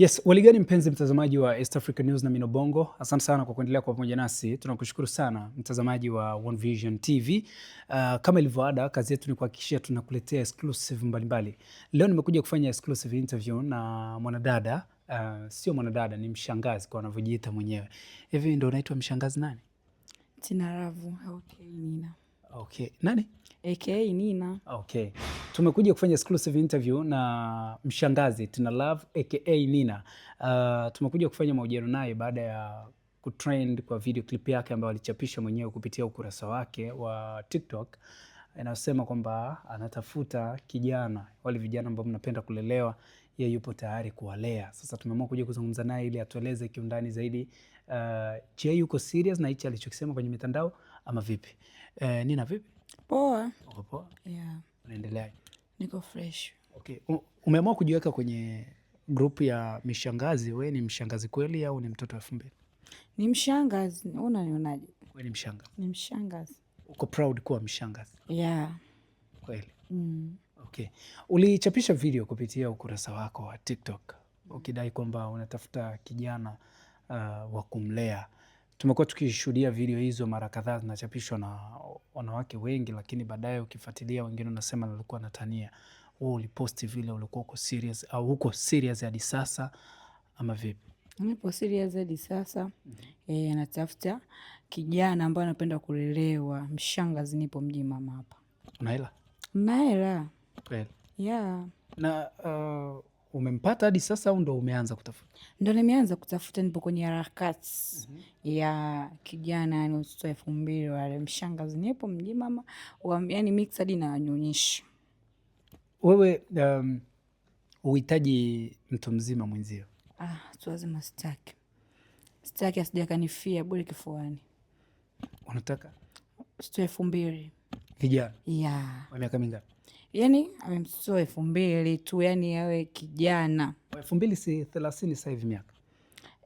Yes, waligani mpenzi mtazamaji wa East Africa News na Mino Bongo. Asante sana kwa kuendelea kwa pamoja nasi. Tunakushukuru sana mtazamaji wa One Vision TV. Kama ilivyoada, kazi yetu ni kuhakikisha tunakuletea exclusive mbalimbali. Leo nimekuja kufanya exclusive interview na mwanadada, sio mwanadada, ni mshangazi kwa anavyojiita mwenyewe. Hivi ndio unaitwa mshangazi nani? Tinaravu, aka Nina. Okay. Nani? Aka Nina. Okay. Tumekuja kufanya exclusive interview na mshangazi Tina Love aka Nina. Tumekuja kufanya mahojiano naye baada ya kutrend kwa video clip yake ambayo alichapisha mwenyewe kupitia ukurasa wake wa TikTok. Inasema kwamba anatafuta kijana, wale vijana ambao mnapenda kulelewa, yeye yupo tayari kuwalea. Sasa tumeamua kuja kuzungumza naye ili atueleze kiundani zaidi. Je, yuko serious na hichi alichokisema kwenye mitandao ama vipi? Nina, vipi? Poa. Uko poa? Yeah. Unaendeleaje? Niko fresh. Okay. Umeamua kujiweka kwenye grupu ya mishangazi. We ni mshangazi kweli au ni mtoto wa 2000? Ni mshangazi. Unanionaje? We ni mshangazi. Ni mshangazi. Uko proud kuwa mshangazi? Yeah. Kweli? Okay. Ulichapisha video kupitia ukurasa wako wa TikTok ukidai kwamba unatafuta kijana wa kumlea. Tumekuwa tukishuhudia video hizo mara kadhaa zinachapishwa na wanawake wengi, lakini baadaye ukifuatilia wengine unasema nilikuwa natania. Wewe uliposti vile, ulikuwa uko serious au huko serious hadi sasa ama vipi? Nipo serious hadi sasa. Natafuta kijana ambaye anapenda kulelewa. Mshangazi, nipo mji mama hapa. Una hela? Na hela. Kweli? Yeah. Na umempata hadi sasa au ndo umeanza kutafuta? Ndo nimeanza kutafuta, nipo kwenye harakati ya kijana, yani watoto 2000 wale. Mshangazi, nipo mji mama, yani mix hadi na nyonyesha. Wewe uhitaji mtu mzima mwenzio? Tuwazima sitaki. Sitaki asija kanifia bure kifuani. Unataka? Watoto 2000. Kijana? Yeah. Wa miaka mingapi? Yani awe mtoto 2000 tu, yani awe kijana. 2000 si 30 sasa hivi miaka?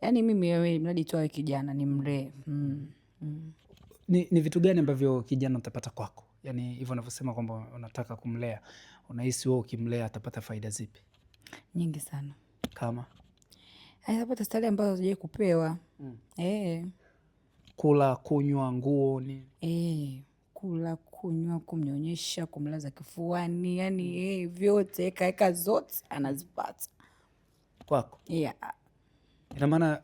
Yani mimi wewe mradi tu awe kijana ni mree. Ni vitu gani ambavyo kijana utapata kwako? Yani hivyo unavyosema kwamba unataka kumlea, unahisi wewe ukimlea atapata faida zipi? Nyingi sana. Kama? Atapata stali ambazo hazijawahi kupewa. Kula, kunywa, nguo ni? Kula, kunywa, kumnyonyesha, kumlaza kifuani, yani vyote eka zote anazipata kwako. Yeah. Ina maana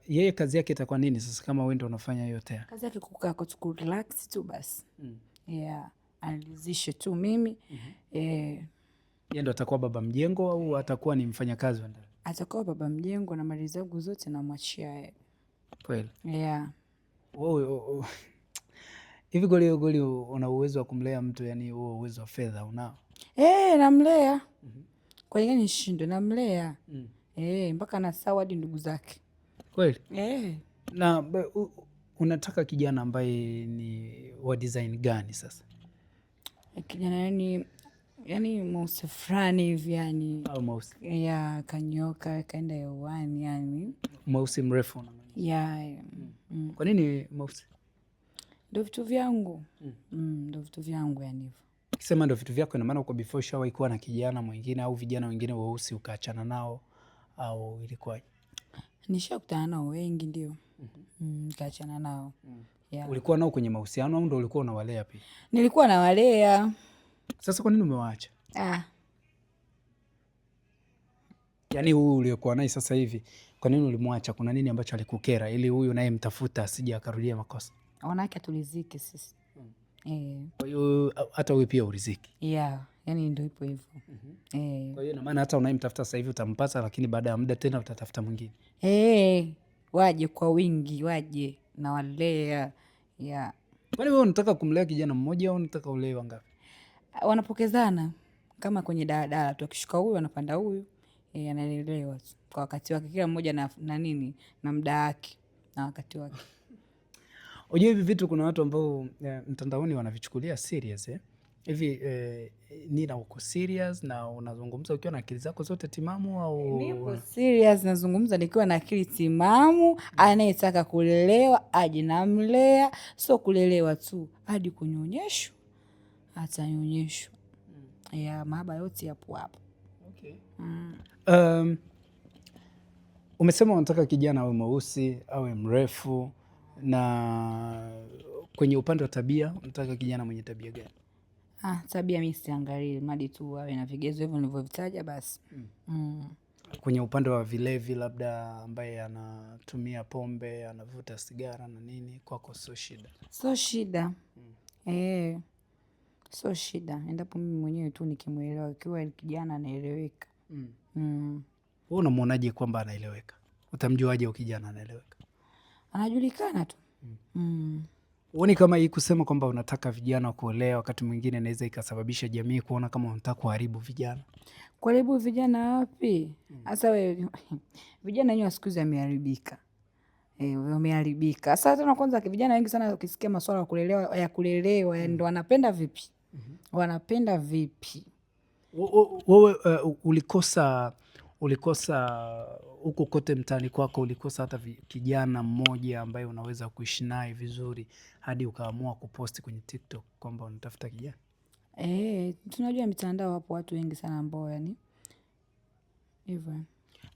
yeye kazi yake itakuwa nini sasa kama wewe ndio unafanya yote? Kazi yake kukaa ku relax tu basi. Yeah, analizishe tu mimi. Yeye ndio atakuwa baba mjengo au atakuwa ni mfanyakazi wa ndani? Atakuwa baba mjengo na mali zangu zote namwachia yeye. Kweli? Yeah. Hivi goli una uwezo wa kumlea mtu, yani huo uwezo wa fedha unao? Namlea. Kwa hiyo nishindwe, namlea. Mpaka na sawa hadi ndugu zake. Kweli? Na unataka kijana ambaye ni wa design gani sasa? Kijana yani mweusi fulani hivi yani. Au mweusi? Kanyoka, kaenda hewani yani. Mweusi mrefu? Kwa nini mweusi? Ndo vitu vyangu. Ndo vitu vyangu yani hivyo. Kisema ndo vitu vyako, ina maana uko before ushawahi kuwa na kijana mwingine au vijana wengine weusi ukaachana nao au ilikuwaje? Nishakutana nao wengi ndio. Nikaachana nao. Yeah. Ulikuwa nao kwenye mahusiano au ndo ulikuwa unawalea pia? Nilikuwa nawalea. Sasa kwa nini umewaacha? Yaani huyu uliokuwa naye sasa hivi, kwa nini ulimwacha? Kuna nini ambacho alikukera ili huyu naye mtafuta asije akarudia makosa? Wanawake tuliziki sisi. Kwa hiyo hata wewe pia uriziki? Yeah, yani ndio ipo hivyo. Kwa hiyo na maana hata unayemtafuta sasa hivi utampata, lakini baada ya muda tena utatafuta mwingine? Waje kwa wingi, waje na walea. Yeah. Kwani wewe unataka kumlea kijana mmoja au unataka ulee wangapi? Wanapokezana kama kwenye daladala tu, akishuka huyu anapanda huyu, analelewa kwa wakati wake, kila mmoja na nini na muda wake na wakati wake. Unajua hivi vitu kuna watu ambao mtandaoni wanavichukulia serious hivi. Nina, uko serious na unazungumza ukiwa na akili zako zote timamu au? Niko serious, nazungumza nikiwa na akili timamu. Anayetaka kulelewa aje namlea, sio kulelewa tu, hadi kunyonyeshwa atanyonyeshwa. Mahaba yote yapo hapo. Okay. Umesema unataka kijana awe mweusi, awe mrefu, na kwenye upande wa tabia unataka kijana mwenye tabia gani? Tabia mimi siangalii, mradi tu awe na vigezo hivyo nilivyovitaja basi. Kwenye upande wa vilevi, labda ambaye anatumia pombe, anavuta sigara na nini, kwako sio shida? Sio shida. Sio shida, endapo mimi mwenyewe tu nikimwelewa, ikiwa kijana anaeleweka. Wewe unamwonaje kwamba anaeleweka? Utamjuaje kijana anaeleweka? Anajulikana tu. Huoni kama hii kusema kwamba unataka vijana kuolewa wakati mwingine inaweza ikasababisha jamii kuona kama unataka kuharibu vijana? Kuharibu vijana wapi? Hasa vijana wenyewe siku hizi wameharibika. Wameharibika. Sasa tena kwanza vijana wengi sana ukisikia masuala ya kulelewa ndio wanapenda vipi? Wanapenda vipi? Wewe ulikosa huko kote mtaani kwako, ulikosa hata kijana mmoja ambaye unaweza kuishi naye vizuri hadi ukaamua kuposti kwenye TikTok kwamba unatafuta kijana? Tunajua mitandao hapo watu wengi sana ambao yani hivyo.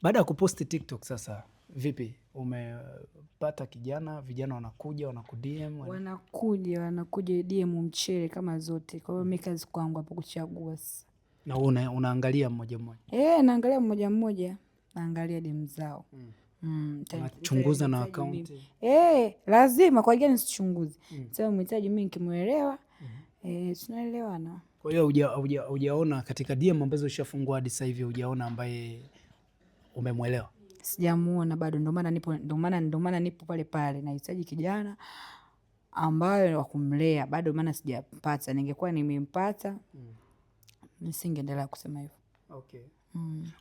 Baada ya kuposti TikTok sasa vipi? Umepata kijana, vijana wanakuja wanakudm? Wanakuja DM mchele kama zote. Kwa hiyo mimi kazi kwangu hapo kuchagua sasa. Na unaangalia mmoja mmoja? Naangalia mmoja mmoja. Naangalia DM zao. Unachunguza na account? Lazima, kwa gani nisichunguze? Sasa mhitaji mimi nikimuelewa, tunaelewana. Kwa hiyo hujaona katika DM ambazo ushafungua hadi sasa hivi hujaona ambaye umemwelewa? Sijamuona bado, ndio maana nipo pale pale. Nahitaji kijana ambaye wa kumlea, bado maana sijapata. Ningekuwa nimempata nisingeendelea kusema hivyo. Okay.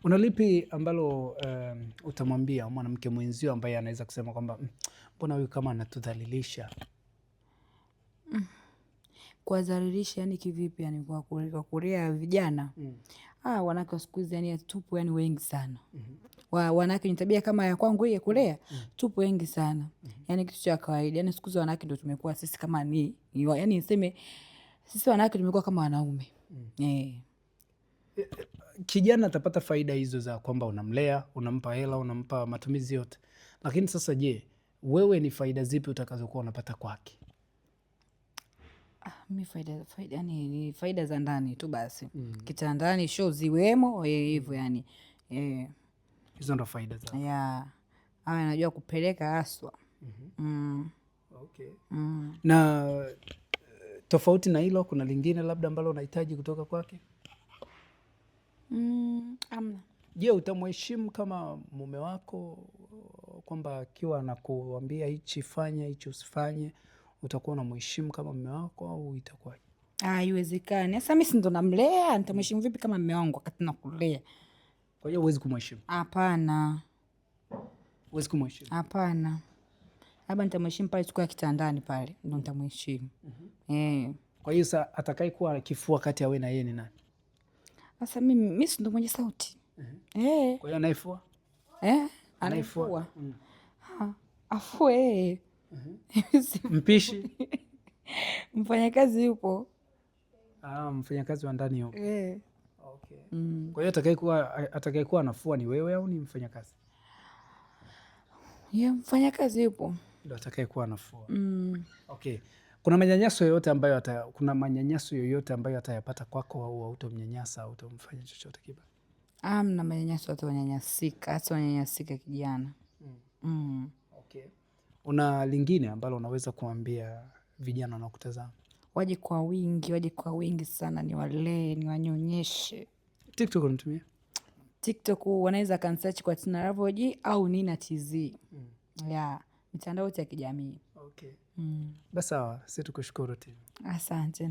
Unalipi ambalo utamwambia mwanamke mwenzio ambaye anaweza kusema kwamba mbona huyu kama anatudhalilisha? Kuwadhalilisha yani kivipi? Yani kwa kulea vijana? Wanawake siku hizi yani tupo yani wengi sana. Wanawake ni tabia kama ya kwangu hii kulea, tupo wengi sana. Yani kitu cha kawaida. Yani siku hizi wanawake ndio tumekuwa sisi kama yani niseme sisi wanawake tumekuwa kama wanaume. Kijana atapata faida hizo za kwamba unamlea, unampa hela, unampa matumizi yote. Lakini sasa je, wewe ni faida zipi utakazokuwa unapata kwake? Mimi faida yani ni faida za ndani tu basi. Kitandani show ziwemo hivyo yani. Hizo ndo faida za. Awe anajua kupeleka haswa. Okay. Na tofauti na hilo kuna lingine labda ambalo unahitaji kutoka kwake? Amna. Je, utamheshimu kama mume wako kwamba akiwa anakuambia hichi fanya hichi usifanye, utakuwa unamheshimu kama mume wako au itakuwaje? Haiwezekani. Sasa mimi si ndo namlea, nitamheshimu vipi kama mume wangu wakati nakulea? Kwa hiyo huwezi kumheshimu? Hapana. Huwezi kumheshimu? Hapana. Labda nitamheshimu pale tukiwa kitandani pale, ndo nitamheshimu. Kwa hiyo sasa atakayekuwa kifua kati ya wewe na yeye ni nani? Sasa mimi si ndo mwenye sauti. Kwa hiyo anayefua? Anayefua. Afue. Mpishi? Mfanyakazi yupo. Mfanyakazi wa ndani yupo. Okay. Kwa hiyo atakayekuwa anafua ni wewe au ni mfanyakazi? Mfanyakazi yupo. Ndio atakayekuwa anafua. Okay. Kuna manyanyaso yoyote ambayo atayapata kwako au hautomnyanyasa au utamfanya chochote kibaya? Hamna manyanyaso, hata wanyanyasika kijana. Okay. Una lingine ambalo unaweza kuambia vijana wanaokutazama? Waje kwa wingi sana, niwalee, niwanyonyeshe. TikTok unatumia? TikTok wanaweza kansearch kwa Tina Love OG au Nina TZ. Mitandao yote ya kijamii. Okay. Basi sawa, sisi tukushukuru tena. Asante.